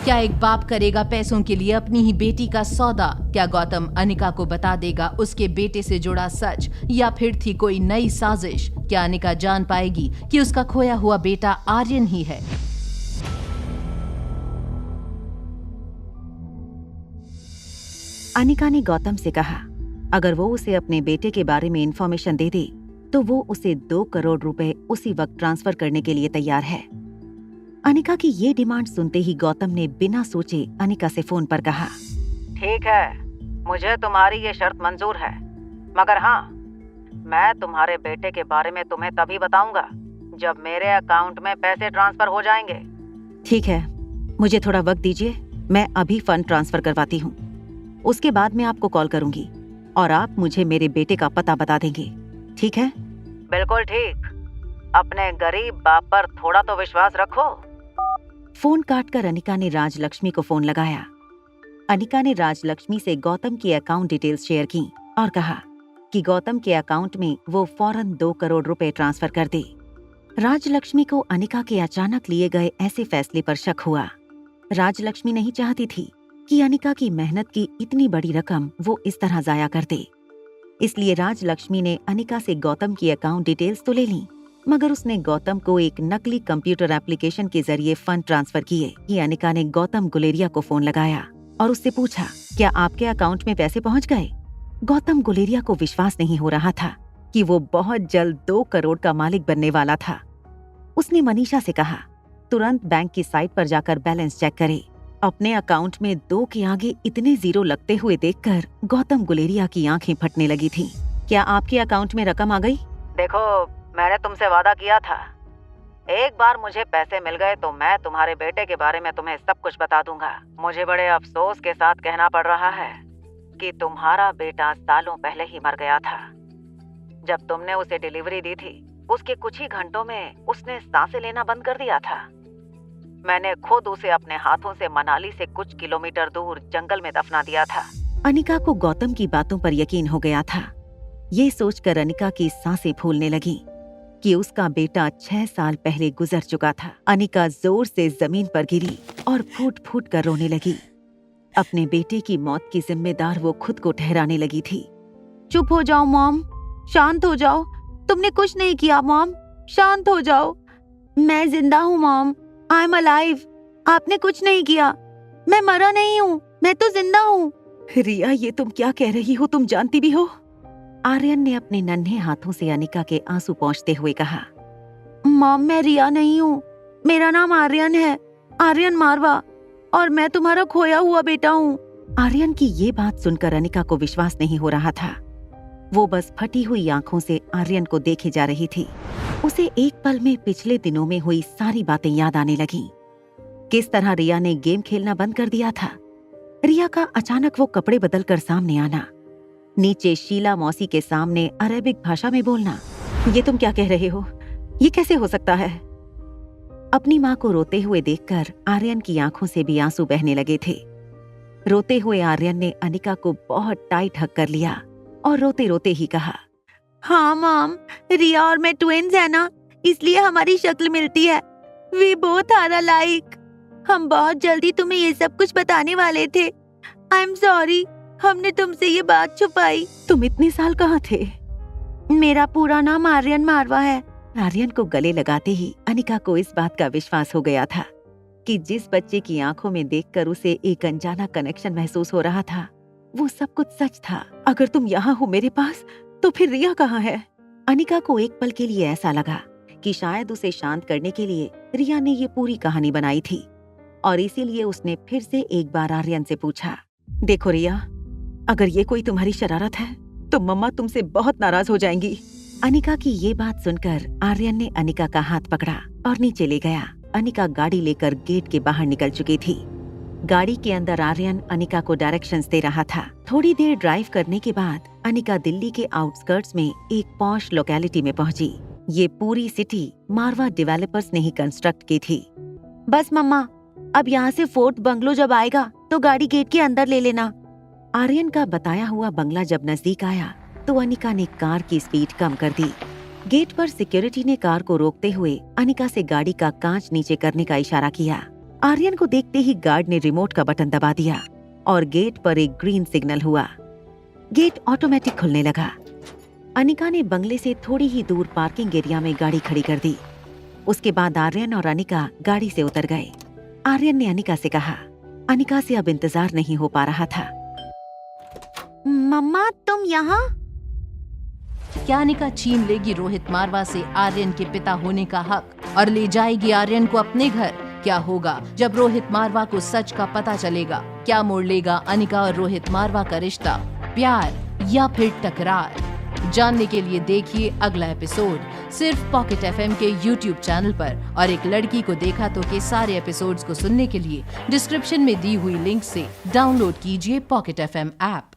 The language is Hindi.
क्या एक बाप करेगा पैसों के लिए अपनी ही बेटी का सौदा? क्या गौतम अनिका को बता देगा उसके बेटे से जुड़ा सच, या फिर थी कोई नई साजिश? क्या अनिका जान पाएगी कि उसका खोया हुआ बेटा आर्यन ही है? अनिका ने गौतम से कहा अगर वो उसे अपने बेटे के बारे में इंफॉर्मेशन दे दे तो वो उसे 2 करोड़ रुपए उसी वक्त ट्रांसफर करने के लिए तैयार है। अनिका की ये डिमांड सुनते ही गौतम ने बिना सोचे अनिका से फोन पर कहा, ठीक है, मुझे तुम्हारी ये शर्त मंजूर है, मगर हाँ, मैं तुम्हारे बेटे के बारे में तुम्हें तभी बताऊंगा जब मेरे अकाउंट में पैसे ट्रांसफर हो जाएंगे। ठीक है, मुझे थोड़ा वक्त दीजिए, मैं अभी फंड ट्रांसफर करवाती हूँ। उसके बाद मैं आपको कॉल करूंगी और आप मुझे मेरे बेटे का पता बता देंगे, ठीक है? बिल्कुल ठीक। अपने गरीब बाप पर थोड़ा तो विश्वास रखो। फोन काटकर अनिका ने राजलक्ष्मी को फोन लगाया। अनिका ने राजलक्ष्मी से गौतम की अकाउंट डिटेल्स शेयर की और कहा कि गौतम के अकाउंट में वो फौरन 2 करोड़ रुपए ट्रांसफर कर दे। राजलक्ष्मी को अनिका के अचानक लिए गए ऐसे फैसले पर शक हुआ। राजलक्ष्मी नहीं चाहती थी कि अनिका की मेहनत की इतनी बड़ी रकम वो इस तरह जाया कर दे। इसलिए राजलक्ष्मी ने अनिका से गौतम की अकाउंट डिटेल्स तो ले ली, मगर उसने गौतम को एक नकली कंप्यूटर एप्लीकेशन के जरिए फंड ट्रांसफर किए। कि अनिका ने गौतम गुलेरिया को फोन लगाया और उससे पूछा, क्या आपके अकाउंट में पैसे पहुंच गए? गौतम गुलेरिया को विश्वास नहीं हो रहा था कि वो बहुत जल्द 2 करोड़ का मालिक बनने वाला था। उसने मनीषा से कहा, तुरंत बैंक की साइट पर जाकर बैलेंस चेक करे। अपने अकाउंट में 2 के आगे इतने जीरो लगते हुए देखकर गौतम गुलेरिया की आंखें फटने लगी थीं। क्या आपके अकाउंट में रकम आ गई? देखो, मैंने तुमसे वादा किया था, एक बार मुझे पैसे मिल गए तो मैं तुम्हारे बेटे के बारे में तुम्हें सब कुछ बता दूंगा। मुझे बड़े अफसोस के साथ कहना पड़ रहा है कि तुम्हारा बेटा सालों पहले ही मर गया था। जब तुमने उसे डिलीवरी दी थी, उसके कुछ ही घंटों में उसने सांसें लेना बंद कर दिया था। मैंने खुद उसे अपने हाथों से मनाली से कुछ किलोमीटर दूर जंगल में दफना दिया था। अनिका को गौतम की बातों पर यकीन हो गया था। ये सोचकर अनिका की सांसें फूलने लगी कि उसका बेटा 6 साल पहले गुजर चुका था। अनिका जोर से जमीन पर गिरी और फूट फूट कर रोने लगी। अपने बेटे की मौत की जिम्मेदार वो खुद को ठहराने लगी थी। चुप हो जाओ मॉम, शांत हो जाओ, तुमने कुछ नहीं किया मॉम, शांत हो जाओ। मैं जिंदा हूँ मॉम, आई एम अलाइव। आपने कुछ नहीं किया, मैं मरा नहीं हूँ, मैं तो जिंदा हूँ। रिया, ये तुम क्या कह रही हो? तुम जानती भी हो? आर्यन ने अपने नन्हे हाथों से अनिका के आंसू पोंछते हुए कहा, मॉम, मैं रिया नहीं हूँ, मेरा नाम आर्यन है, आर्यन मारवा, और मैं तुम्हारा खोया हुआ बेटा हूँ। आर्यन की ये बात सुनकर अनिका को विश्वास नहीं हो रहा था। वो बस फटी हुई आंखों से आर्यन को देखे जा रही थी। उसे एक पल में पिछले दिनों में हुई सारी बातें याद आने लगीं। किस तरह रिया ने गेम खेलना बंद कर दिया था, रिया का अचानक वो कपड़े बदलकर सामने आना, नीचे शीला मौसी के सामने अरेबिक भाषा में बोलना। ये तुम क्या कह रहे हो? ये कैसे हो सकता है? अपनी माँ को रोते हुए देखकर आर्यन की आंखों से भी आंसू बहने लगे थे। रोते हुए आर्यन ने अनिका को बहुत टाइट हक कर लिया और रोते रोते ही कहा, हाँ मॉम, रिया और मैं ट्विन्स है ना, इसलिए हमारी शक्ल मिलती है। We both are alike. हम बहुत जल्दी तुम्हें ये सब कुछ बताने वाले थे। आई एम सॉरी, हमने तुमसे ये बात छुपाई। तुम इतने साल कहाँ थे? मेरा पूरा नाम आर्यन मारवा है। आर्यन को गले लगाते ही अनिका को इस बात का विश्वास हो गया था कि जिस बच्चे की आंखों में देखकर उसे एक अनजाना कनेक्शन महसूस हो रहा था, वो सब कुछ सच था। अगर तुम यहाँ हो मेरे पास, तो फिर रिया कहाँ है? अनिका को एक पल के लिए ऐसा लगा कि शायद उसे शांत करने के लिए रिया ने ये पूरी कहानी बनाई थी, और इसीलिए उसने फिर से एक बार आर्यन से पूछा, देखो रिया, अगर ये कोई तुम्हारी शरारत है तो मम्मा तुमसे बहुत नाराज हो जाएंगी। अनिका की ये बात सुनकर आर्यन ने अनिका का हाथ पकड़ा और नीचे ले गया। अनिका गाड़ी लेकर गेट के बाहर निकल चुकी थी। गाड़ी के अंदर आर्यन अनिका को डायरेक्शंस दे रहा था। थोड़ी देर ड्राइव करने के बाद अनिका दिल्ली के आउटस्कर्ट्स में एक पॉश लोकेलिटी में पहुंची। ये पूरी सिटी मारवा डेवलपर्स ने ही कंस्ट्रक्ट की थी। बस मम्मा, अब यहाँ से फोर्ट बंगलो जब आएगा तो गाड़ी गेट के अंदर ले लेना। आर्यन का बताया हुआ बंगला जब नजदीक आया तो अनिका ने कार की स्पीड कम कर दी। गेट पर सिक्योरिटी ने कार को रोकते हुए अनिका से गाड़ी का कांच नीचे करने का इशारा किया। आर्यन को देखते ही गार्ड ने रिमोट का बटन दबा दिया और गेट पर एक ग्रीन सिग्नल हुआ। गेट ऑटोमेटिक खुलने लगा। अनिका ने बंगले से थोड़ी ही दूर पार्किंग एरिया में गाड़ी खड़ी कर दी। उसके बाद आर्यन और अनिका गाड़ी से उतर गए। आर्यन ने अनिका से कहा। अनिका से अब इंतजार नहीं हो पा रहा था। मम्मा तुम यहाँ? क्या अनिका छीन लेगी रोहित मारवा से आर्यन के पिता होने का हक और ले जाएगी आर्यन को अपने घर? क्या होगा जब रोहित मारवा को सच का पता चलेगा? क्या मोड़ लेगा अनिका और रोहित मारवा का रिश्ता? प्यार या फिर टकरार? जानने के लिए देखिए अगला एपिसोड सिर्फ पॉकेट एफएम के YouTube चैनल पर। और एक लड़की को देखा तो के सारे एपिसोड्स को सुनने के लिए डिस्क्रिप्शन में दी हुई लिंक से डाउनलोड कीजिए पॉकेट एफएम ऐप।